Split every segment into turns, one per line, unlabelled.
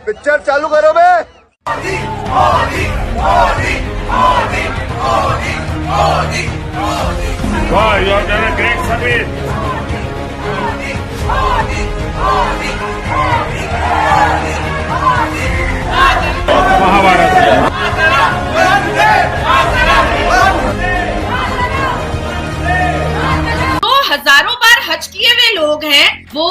Picture चालू करो बे।
Wow, you have done a great service. Mahabharat.
तो हजारों बार हज किए हुए लोग हैं, वो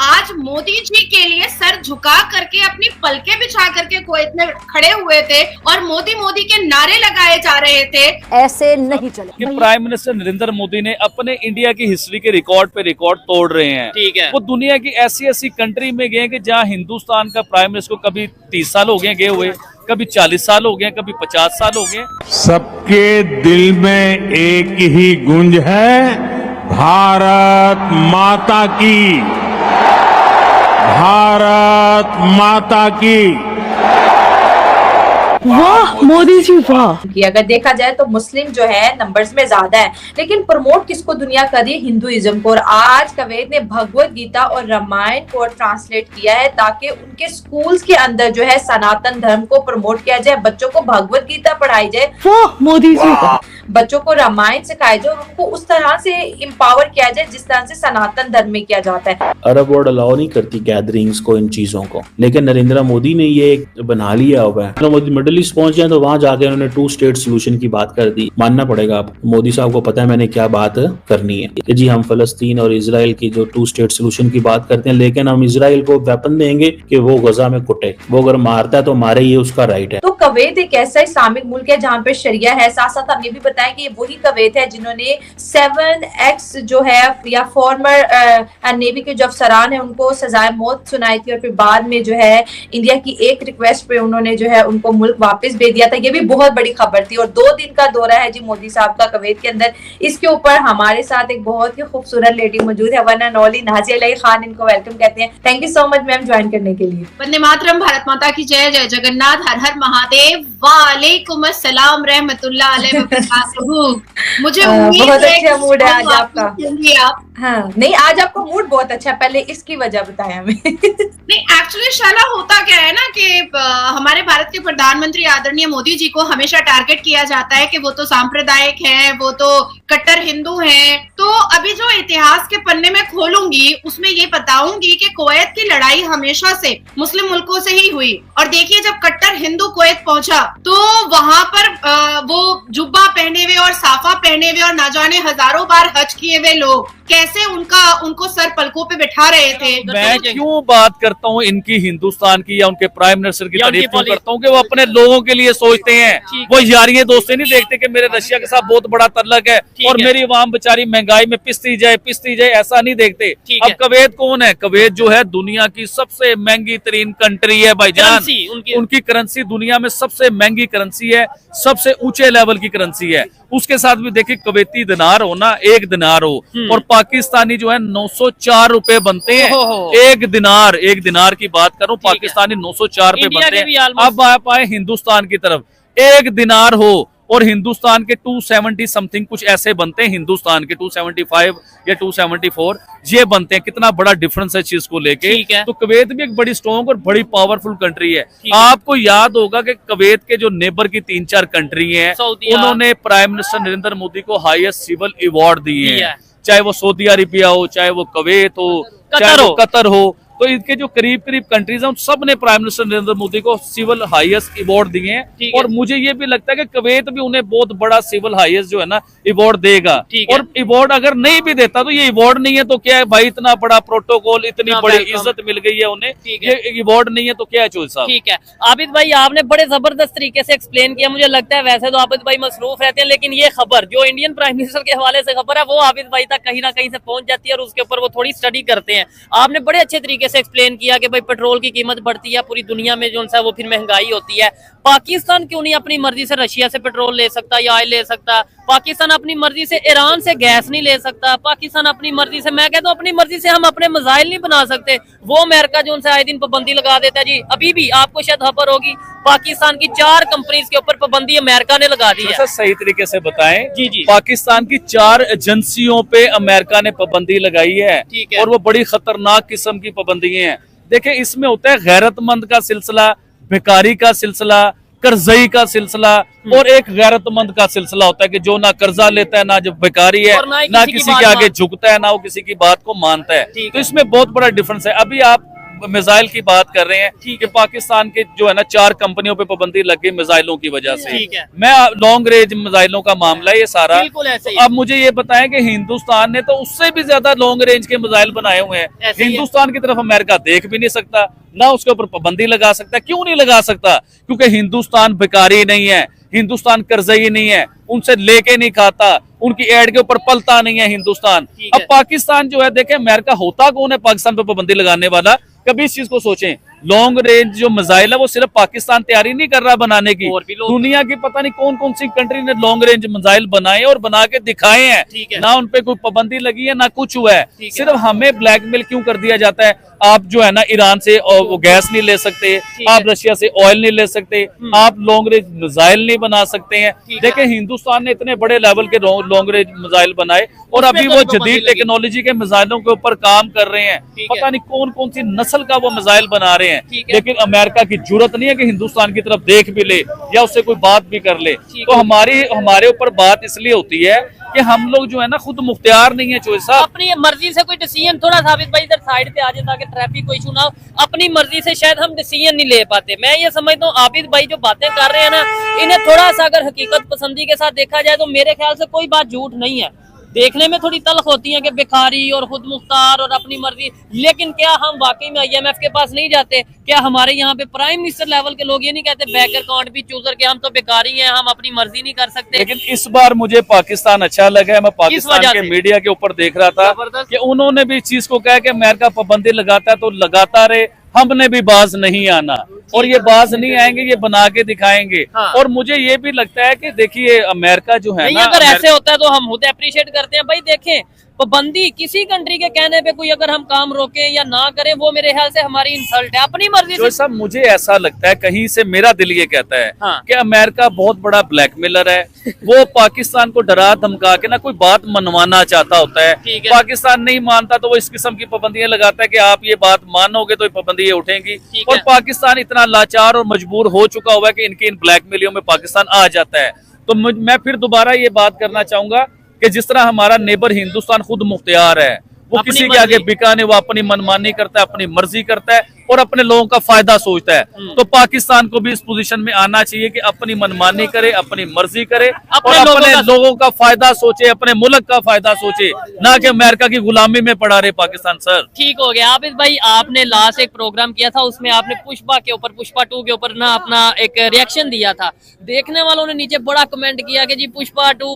आज मोदी जी के लिए सर झुका करके अपनी पलके बिछा करके कुवैत में खड़े हुए थे और मोदी मोदी के नारे लगाए जा रहे थे।
ऐसे नहीं चले।
कि प्राइम मिनिस्टर नरेंद्र मोदी ने अपने इंडिया की हिस्ट्री के रिकॉर्ड पे रिकॉर्ड तोड़ रहे हैं।
ठीक है।
वो दुनिया की ऐसी ऐसी कंट्री में गए कि जहाँ हिंदुस्तान का प्राइम मिनिस्टर को कभी 30 साल हो गए हुए, कभी 40 साल हो गए, कभी 50 साल हो गए।
सबके दिल में एक ही गूंज है, भारत माता की, भारत माता की।
वाह मोदी जी वाह।
कि अगर देखा जाए तो मुस्लिम जो है नंबर्स में ज्यादा है, लेकिन प्रमोट किसको दुनिया कर रही है? हिंदुइज्म को। और आज कुवैत ने भगवत गीता और रामायण को ट्रांसलेट किया है ताकि उनके स्कूल्स के अंदर जो है सनातन धर्म को प्रमोट किया जाए, बच्चों को भगवत गीता पढ़ाई जाए,
वाह मोदी जी
बच्चों को रामायण सिखाया जाए और उनको उस तरह से इम्पावर किया जाए जिस तरह से सनातन धर्म में किया जाता है।
अरब वर्ल्ड अलाउ नहीं करती गैदरिंग्स को, इन चीजों को, लेकिन नरेंद्र मोदी ने ये बना लिया हुआ है। नरेंद्र मोदी मिडिल ईस्ट पहुंच जाए तो वहां जाके उन्होंने 2 स्टेट सोल्यूशन की बात कर दी। मानना पड़ेगा आप, मोदी साहब को पता है मैंने क्या बात करनी है कि जी हम फलस्तीन और इजराइल की जो 2 स्टेट सोल्यूशन की बात करते हैं, लेकिन हम इजराइल को वेपन देंगे कि वो गजा में कुटे, वो अगर मारता है तो मारे, ये उसका राइट है।
तो कुवैत एक ऐसा इस्लामिक मुल्क है जहाँ पे शरिया है। साथ साथ हम ये भी बताएं कि ये वही कुवैत है जिन्होंने 7x जो है या फॉर्मर नेवी के जो अफसरान है उनको सजाए मौत सुनाई थी और फिर बाद में जो है इंडिया की एक रिक्वेस्ट पे उन्होंने जो है उनको मुल्क वापस भेज दिया था। ये भी बहुत बड़ी खबर थी। और 2 दिन का दौरा है जी मोदी साहब का कुवैत के अंदर। इसके ऊपर हमारे साथ एक बहुत ही खूबसूरत लेडी मौजूद है, one and only Nazia Ali Khan, इनको वेलकम कहते हैं। Thank you so much ma'am join करने के लिए।
वंदे मातरम, भारत माता की जय, जय जगन्नाथ, हर हर महादेव, वालेकुम अस्सलाम रहमतुल्लाह अलैहि व बरकातहू। मुझे
बहुत अच्छा मूड है आज आपका।
आप
हाँ, नहीं आज आपका मूड बहुत अच्छा है, पहले इसकी वजह बताएं हमें।
नहीं, एक्चुअली शाला होता क्या है ना कि हमारे भारत के प्रधानमंत्री आदरणीय मोदी जी को हमेशा टारगेट किया जाता है कि वो तो सांप्रदायिक हैं, वो तो कट्टर हिंदू हैं। तो अभी जो इतिहास के पन्ने में खोलूंगी उसमें ये बताऊंगी कि कुवैत की लड़ाई हमेशा से मुस्लिम मुल्कों से ही हुई। और देखिए जब कट्टर हिंदू कुवैत पहुंचा तो वहां पर वो जुब्बा पहने हुए और साफा पहने हुए और ना जाने हजारों बार हज किए हुए लोग कैसे उनको सर पलकों पे बिठा रहे थे।
मैं क्यों बात करता हूँ इनकी हिंदुस्तान की या उनके प्राइम मिनिस्टर की तारीफ क्यों करता हूँ कि वो अपने लोगों के लिए सोचते हैं। वो यारियां दोस्ती नहीं देखते कि मेरे रशिया के साथ बहुत बड़ा तल्लक है और मेरी आवाम बेचारी महंगाई में पिसती जाए, ऐसा नहीं देखते। अब कुवैत कौन है? कुवैत जो है दुनिया की सबसे महंगी तरीन कंट्री है भाईजान। उनकी करेंसी दुनिया में सबसे महंगी करेंसी है, सबसे ऊंचे लेवल की करेंसी है। उसके साथ भी देखिए कुवैती दिनार हो ना, 1 दिनार हो, और पाकिस्तानी जो है 904 रुपए बनते हैं। 1 दिनार की बात करूं, पाकिस्तानी 904 रुपए बनते हैं। अब आप आए हिंदुस्तान की तरफ, 1 दिनार हो और हिंदुस्तान के 270 समथिंग कुछ ऐसे बनते हैं, हिंदुस्तान के 275 या 274 ये बनते हैं। कितना बड़ा डिफरेंस है चीज को लेके। तो कुवैत भी एक बड़ी स्ट्रॉन्ग और बड़ी पावरफुल कंट्री है। आपको याद होगा कि कुवैत के जो नेबर की 3-4 कंट्री हैं, उन्होंने प्राइम मिनिस्टर नरेंद्र मोदी को हाईएस्ट सिविल अवार्ड दिए हैं, चाहे वो सऊदी अरेबिया हो, चाहे वो कुवैत हो, चाहे वो कतर हो। तो इनके जो करीब कंट्रीज हैं, सब ने प्राइम मिनिस्टर नरेंद्र मोदी को सिविल हाईएस्ट अवार्ड दिए हैं। और मुझे ये भी लगता है कि कुवैत भी उन्हें बहुत बड़ा सिविल हाईएस्ट जो है ना अवार्ड देगा। और अवार्ड अगर नहीं भी देता तो ये अवार्ड नहीं है तो क्या है भाई, इतना बड़ा प्रोटोकॉल, इतनी बड़ी इज्जत मिल गई है उन्हें, ये अवार्ड नहीं है तो क्या है चोर साहब।
ठीक है आबिद भाई, आपने बड़े जबरदस्त तरीके से एक्सप्लेन किया। मुझे लगता है वैसे तो आबिद भाई मसरूफ रहते हैं, लेकिन ये खबर जो इंडियन प्राइम मिनिस्टर के हवाले से खबर है वो आबिद भाई तक कहीं ना कहीं से पहुंच जाती है और उसके ऊपर वो थोड़ी स्टडी करते हैं। आपने बड़े अच्छे तरीके से एक्सप्लेन किया कि भाई पेट्रोल की कीमत बढ़ती है, पूरी दुनिया में जो है वो फिर महंगाई होती है। पाकिस्तान क्यों नहीं अपनी मर्जी से रशिया से पेट्रोल ले सकता या ऑयल ले सकता? पाकिस्तान अपनी मर्जी से ईरान से गैस नहीं ले सकता? पाकिस्तान अपनी मर्जी से, मैं कहता हूँ अपनी मर्जी से हम अपने मिसाइल नहीं बना सकते? वो अमेरिका जो उनसे आए दिन पाबंदी लगा देता है जी। अभी भी आपको शायद खबर होगी पाकिस्तान की 4 कंपनीज के ऊपर पाबंदी अमेरिका ने लगा दी है।
सही तरीके से बताएं
जी।
पाकिस्तान की 4 एजेंसियों पे अमेरिका ने पाबंदी लगाई है और वो बड़ी खतरनाक किस्म की पाबंदी है। देखिए इसमें होता है गैरतमंद का सिलसिला, भिखारी का सिलसिला, कर्जई का सिलसिला और एक गैरतमंद का सिलसिला होता है कि जो ना कर्जा लेता है, ना जो भिखारी है,
और
ना किसी के आगे झुकता है, ना वो किसी की बात को मानता है। तो इसमें बहुत बड़ा डिफरेंस है। अभी आप मिसाइल की बात कर रहे हैं कि पाकिस्तान के जो है ना 4 कंपनियों पे पाबंदी लग गई मिसाइलों की वजह से। मैं लॉन्ग रेंज मिसाइलों का मामला है ये सारा।
ऐसे ही।
अब मुझे ये बताएं कि हिंदुस्तान ने तो उससे भी ज्यादा लॉन्ग रेंज के मिसाइल बनाए हुए हैं। हिंदुस्तान की तरफ अमेरिका देख भी नहीं सकता, ना उसके ऊपर पाबंदी लगा सकता। क्यों नहीं लगा सकता? क्योंकि हिंदुस्तान भिखारी नहीं है, हिंदुस्तान कर्जई नहीं है, उनसे लेके नहीं खाता, उनकी एड के ऊपर पलता नहीं है हिंदुस्तान। अब पाकिस्तान जो है, देखें अमेरिका होता कौन है पाकिस्तान पे पाबंदी लगाने वाला? कभी इस चीज को सोचें। लॉन्ग रेंज जो मिसाइल है वो सिर्फ पाकिस्तान तैयारी नहीं कर रहा बनाने की, दुनिया की पता नहीं कौन कौन सी कंट्री ने लॉन्ग रेंज मिसाइल बनाए और बना के दिखाए हैं। ना उन पे कोई पाबंदी लगी है, ना कुछ हुआ है। सिर्फ हमें ब्लैकमेल क्यों कर दिया जाता है? आप जो है ना ईरान से वो गैस नहीं ले सकते, आप रशिया से ऑयल नहीं ले सकते, आप लॉन्ग रेंज मिसाइल नहीं बना सकते हैं। देखें हिंदुस्तान ने इतने बड़े लेवल के लॉन्ग रेंज मिसाइल बनाए और अभी वो जदीद टेक्नोलॉजी के मिसाइलों के ऊपर काम कर रहे हैं। पता नहीं कौन कौन सी नस्ल का वो मिसाइल बना रहे हैं। लेकिन अमेरिका की जरूरत नहीं है कि हिंदुस्तान की तरफ देख भी ले या उससे कोई बात भी कर ले। तो हमारे ऊपर बात इसलिए होती है कि हम लोग जो है ना खुद मुख्तियार नहीं है। चोइस साहब
अपनी मर्जी से कोई डिसीजन, थोड़ा साबित भाई इधर साइड पे आ जाए ताकि ट्रैफिक को इशू ना हो। अपनी मर्जी से शायद हम डिसीजन नहीं ले पाते। मैं ये समझता हूँ आबिद भाई जो बातें कर रहे हैं ना, इन्हें थोड़ा सा अगर हकीकत पसंदी के साथ देखा जाए तो मेरे ख्याल से कोई बात झूठ नहीं है। देखने में थोड़ी तल्ख होती है कि भिखारी और खुद मुख्तार और अपनी मर्जी, लेकिन क्या हम वाकई में IMF के पास नहीं जाते? क्या हमारे यहाँ पे प्राइम मिनिस्टर लेवल के लोग ये नहीं कहते बैकर कांट बी चूजर के हम तो भिखारी हैं, हम अपनी मर्जी नहीं कर सकते?
लेकिन इस बार मुझे पाकिस्तान अच्छा लगा है। मैं पाकिस्तान के मीडिया के ऊपर देख रहा था कि उन्होंने भी इस चीज को कहा कि अमेरिका पाबंदी लगाता है तो लगाता रहे, हमने भी बाज नहीं आना और ये बाज नहीं आएंगे, ये बना के दिखाएंगे। और मुझे ये भी लगता है कि देखिए अमेरिका जो है ना,
अगर ऐसे होता है तो हम खुद अप्रिशिएट करते हैं। भाई देखें पाबंदी किसी कंट्री के कहने पे कोई अगर हम काम रोके या ना करें वो मेरे ख्याल से हमारी इंसल्ट है। अपनी मर्जी से
सब मुझे ऐसा लगता है, कहीं से मेरा दिल ये कहता है कि अमेरिका बहुत बड़ा ब्लैकमेलर है। वो पाकिस्तान को डरा धमका के ना कोई बात मनवाना चाहता होता है। पाकिस्तान नहीं मानता तो वो इस किस्म की पाबंदियां लगाता है कि आप ये बात मानोगे तो पाबंदियां उठेंगी। और पाकिस्तान इतना लाचार और मजबूर हो चुका हुआ है कि इनकी इन ब्लैकमेलियों में पाकिस्तान आ जाता है। तो मैं फिर दोबारा ये बात करना चाहूंगा कि जिस तरह हमारा नेबर हिंदुस्तान खुद मुख्तियार है, वो किसी के आगे बिका नहीं, वो अपनी मनमानी करता है, अपनी मर्जी करता है और अपने लोगों का फायदा सोचता है। तो पाकिस्तान को भी इस पोजीशन में आना चाहिए कि अपनी मनमानी करे, अपनी मर्जी करे और अपने लोगों का फायदा सोचे, अपने मुल्क का फायदा सोचे, ना कि अमेरिका की गुलामी में पड़ा रहे पाकिस्तान। सर
ठीक हो गया। आबिद भाई आपने लास्ट एक प्रोग्राम किया था, उसमें आपने पुष्पा के ऊपर, पुष्पा 2 के ऊपर ना अपना एक रिएक्शन दिया था। देखने वालों ने नीचे बड़ा कमेंट किया कि जी पुष्पा 2,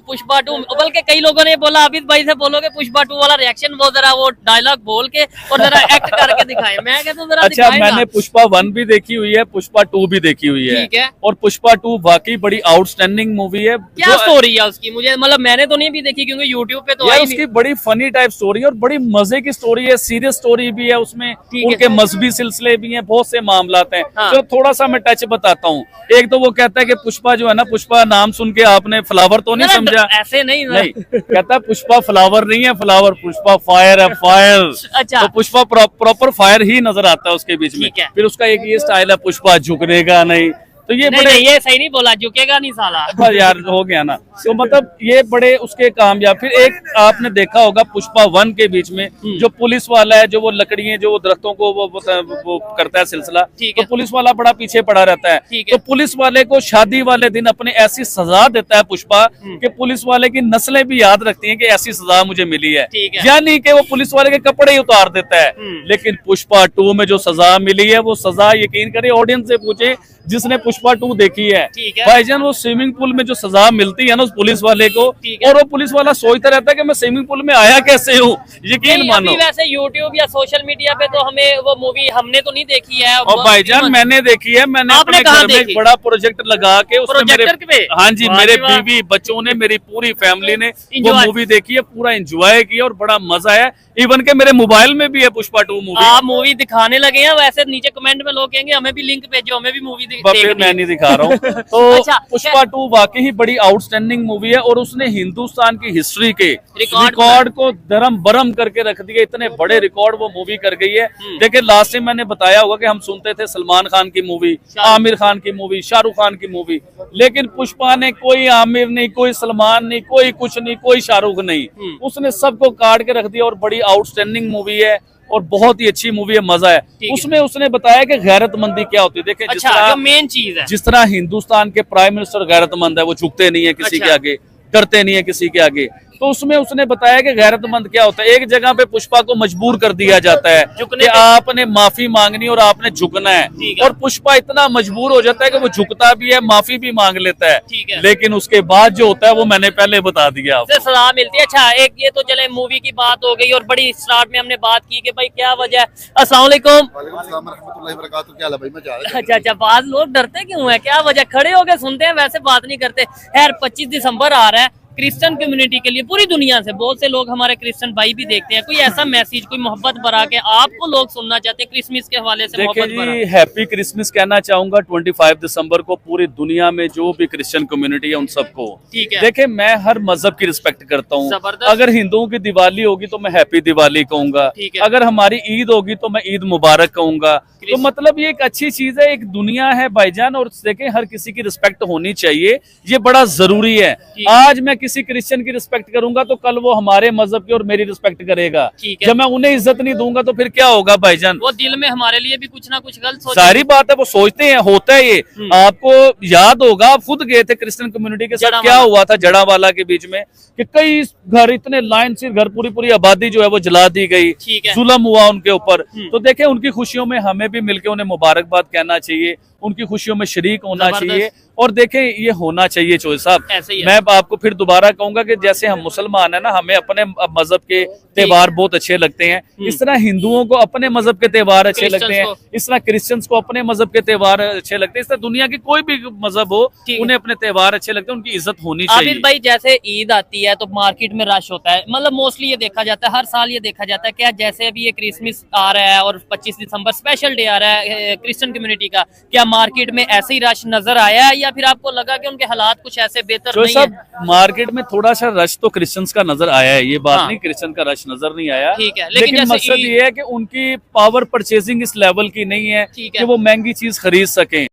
बल्कि कई लोगों ने बोला आबिद भाई से बोलोगे पुष्पा 2 वाला रिएक्शन वो जरा वो डायलॉग बोल के और जरा एक्ट करके दिखाए। मैं कहता हूँ जरा
अच्छा, मैंने पुष्पा 1 भी देखी हुई है, पुष्पा 2 भी देखी हुई है।
ठीक है।
और पुष्पा 2 वाकई बड़ी आउटस्टैंडिंग मूवी है।
क्या स्टोरी है उसकी? मुझे मतलब मैंने तो नहीं भी देखी क्योंकि यूट्यूब पे तो आई
उसकी बड़ी फनी टाइप स्टोरी है और बड़ी मजे की स्टोरी है, सीरियस स्टोरी भी है उसमें, उनके मजहबी सिलसिले भी हैं, बहुत से मामलात हैं। तो थोड़ा सा मैं टच बताता हूँ। एक तो वो कहता है कि पुष्पा जो है ना, पुष्पा नाम सुन के आपने फ्लावर तो नहीं समझा?
ऐसे नहीं
कहता है पुष्पा फ्लावर नहीं है, फ्लावर पुष्पा फायर है, फायर।
अच्छा।
तो पुष्पा प्रॉपर फायर ही नजर आता है उसके बीच में। फिर उसका एक ये स्टाइल है, पुष्पा झुकने का नहीं। तो ये
नहीं, ये सही नहीं बोला, झुकेगा नहीं साला।
यार हो गया ना। तो मतलब ये बड़े उसके कामयाब। फिर एक आपने देखा होगा पुष्पा 1 के बीच में जो पुलिस वाला है, जो वो लकड़ियां जो वो दरख्तों को वो करता है सिलसिला, तो पुलिस वाला बड़ा पीछे पड़ा रहता है। तो पुलिस वाले को शादी वाले दिन अपने ऐसी सजा देता है पुष्पा कि पुलिस वाले की नस्लें भी याद रखती हैं कि ऐसी सजा मुझे मिली है, यानी कि वो पुलिस वाले के कपड़े ही उतार देता है। लेकिन पुष्पा 2 में जो सजा मिली है वो सजा यकीन करे, ऑडियंस से पूछे जिसने पुष्पा 2 देखी है भाईजान, वो स्विमिंग पूल में जो सजा मिलती है ना उस पुलिस वाले को, और वो पुलिस वाला सोचता रहता है कि मैं स्विमिंग पूल में आया कैसे हूँ। यकीन मानो
वैसे यूट्यूब या सोशल मीडिया पे तो हमें वो मूवी हमने तो नहीं देखी है।
और भाईजान मैंने देखी है, मैंने अपने घर में एक बड़ा प्रोजेक्ट लगा के उसमें मेरे, हाँ जी, मेरे बीवी बच्चों ने, मेरी पूरी फैमिली ने वो मूवी देखी है, पूरा एंजॉय किया और बड़ा मजा आया। इवन के मेरे मोबाइल में भी है पुष्पा 2 मूवी।
आप मूवी दिखाने लगे हैं, वैसे नीचे कमेंट में लोग कहेंगे हमें भी लिंक भेजो, हमें भी मूवी
फिर मैं नहीं दिखा रहा हूँ। तो
अच्छा,
पुष्पा 2 वाकई ही बड़ी आउटस्टैंडिंग मूवी है और उसने हिंदुस्तान की हिस्ट्री के
रिकॉर्ड
रिकॉर्ड को दरम बरम करके रख दिया। इतने बड़े रिकॉर्ड वो मूवी कर गई है। देखिए लास्ट टाइम मैंने बताया होगा कि हम सुनते थे सलमान खान की मूवी, आमिर खान की मूवी, शाहरुख खान की मूवी, लेकिन पुष्पा ने कोई आमिर नहीं, कोई सलमान नहीं, कोई कुछ नहीं, कोई शाहरुख नहीं, उसने सबको काट के रख दिया और बड़ी आउटस्टैंडिंग मूवी है और बहुत ही अच्छी मूवी है, मजा है। उसमें उसने बताया कि गैरतमंदी क्या होती है। देखिए
अच्छा, जो मेन चीज है,
जिस तरह हिंदुस्तान के प्राइम मिनिस्टर गैरतमंद है, वो झुकते नहीं है किसी के आगे, करते नहीं है किसी के आगे, तो उसमें उसने बताया कि गैरतमंद क्या होता है। एक जगह पे पुष्पा को मजबूर कर दिया जाता है कि आपने माफी मांगनी और आपने झुकना है, और पुष्पा इतना मजबूर हो जाता है कि वो झुकता भी है, माफी भी मांग लेता है, लेकिन उसके बाद जो होता है वो मैंने पहले बता दिया आपको।
सलाह मिलती है। अच्छा, एक ये तो चले मूवी की बात हो गई और बड़ी स्टार्ट में हमने बात की कि भाई क्या वजह है। अस्सलाम वालेकुम। अच्छा अच्छा, बाद लोग डरते क्यों है, क्या वजह? खड़े होके सुनते हैं, वैसे बात नहीं करते। खैर 25 दिसंबर आ रहा है क्रिश्चियन कम्युनिटी के लिए, पूरी दुनिया से बहुत से लोग हमारे क्रिश्चियन भाई भी देखते हैं। कोई ऐसा मैसेज, कोई मोहब्बत भरा के आपको लोग सुनना चाहते हैं क्रिसमस के हवाले से?
देखिए जी, हैप्पी क्रिसमस कहना चाहूंगा 25 दिसंबर को पूरी दुनिया में जो भी क्रिश्चियन कम्युनिटी है उन सबको।
ठीक है।
देखिए मैं हर मजहब की रिस्पेक्ट करता हूँ। अगर हिंदुओं की दिवाली होगी तो मैं हैप्पी दिवाली कहूंगा, अगर हमारी ईद होगी तो मैं ईद मुबारक कहूंगा। तो मतलब ये एक अच्छी चीज है, एक दुनिया है भाईजान, और देखें हर किसी की रिस्पेक्ट होनी चाहिए, ये बड़ा जरूरी है। आज मैं किसी क्रिश्चियन की रिस्पेक्ट करूंगा तो कल वो हमारे मजहब की और मेरी रिस्पेक्ट करेगा। जब मैं उन्हें इज्जत नहीं दूंगा तो फिर क्या होगा भाईजान?
वो दिल में हमारे लिए भी कुछ ना कुछ गलत सोचते,
सारी बात है, वो सोचते हैं, होता है ये। आपको याद होगा, आप खुद गए थे क्रिश्चियन कम्युनिटी के साथ, क्या हुआ था जड़ावाला के बीच में कि कई घर, इतने लाइन से घर, पूरी आबादी जो है वो जला दी गई, जुल्म हुआ उनके ऊपर। तो देखें उनकी खुशियों में हमें भी मिलकर उन्हें मुबारकबाद कहना चाहिए, उनकी खुशियों में शरीक होना चाहिए। और देखें ये होना चाहिए चौधरी साहब। मैं आपको फिर दोबारा कहूंगा कि जैसे हम मुसलमान है ना, हमें अपने मजहब के त्योहार बहुत अच्छे लगते हैं, इस तरह हिंदुओं को अपने मजहब के त्योहार अच्छे लगते हैं, इस तरह क्रिश्चियंस को अपने मजहब के त्योहार अच्छे लगते हैं, इस तरह दुनिया की कोई भी मजहब हो उन्हें अपने त्योहार अच्छे लगते हैं, उनकी इज्जत होनी चाहिए।
आबिद भाई, जैसे ईद आती है तो मार्केट में रश होता है, मतलब मोस्टली ये देखा जाता है, हर साल ये देखा जाता है, क्या जैसे अभी ये क्रिसमस आ रहा है और 25 दिसंबर स्पेशल डे आ रहा है क्रिश्चियन कम्युनिटी का, क्या मार्केट में ऐसे ही रश नजर आया है या फिर आपको लगा कि उनके हालात कुछ ऐसे बेहतर नहीं है?
मार्केट में थोड़ा सा रश तो क्रिश्चियंस का नजर आया है, ये बात नहीं क्रिश्चियन का रश नजर नहीं आया।
ठीक है,
लेकिन मकसद ये है कि उनकी पावर परचेजिंग इस लेवल की नहीं है कि वो महंगी चीज खरीद सकें।